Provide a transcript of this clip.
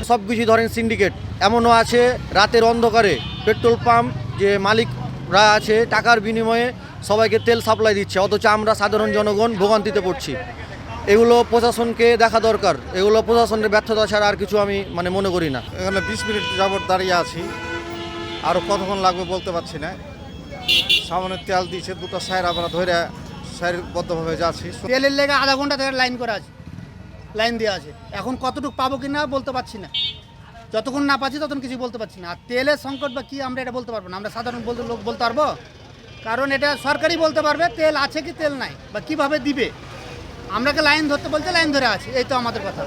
সব কিছু ধরেন সিন্ডিকেট, এমনও আছে রাতের অন্ধকারে পেট্রোল পাম্প যে মালিকরা আছে টাকার বিনিময়ে সবাইকে তেল সাপ্লাই দিচ্ছে, অথচ আমরা সাধারণ জনগণ ভোগান্তিতে পড়ছি। এগুলো প্রশাসনকে দেখা দরকার, এগুলো প্রশাসনের ব্যর্থতা ছাড়া আর কিছু আমি মনে করি না। এখানে 20 মিনিট যাবত দাঁড়িয়ে আছি, আরও কতক্ষণ লাগবে বলতে পারছি না। সামনে তেল দিয়েছে, দুটো সাইড আমরা ধরে সারিবদ্ধভাবে যাচ্ছি। তেলের লেগে আধা ঘন্টা ধরে লাইন করা আছে, লাইন দেওয়া আছে। এখন কতটুকু পাবো কি না বলতে পারছি না, যতক্ষণ না পাচ্ছি ততক্ষণ কিছু বলতে পারছি না। আর তেলের সংকট বা কি আমরা এটা বলতে পারবো না, আমরা সাধারণ লোক বলতে পারবো? কারণ এটা সরকারই বলতে পারবে তেল আছে কি তেল নাই বা কিভাবে দিবে। আমরাকে লাইন ধরতে বলতে লাইন ধরে আছি, এই তো আমাদের কথা।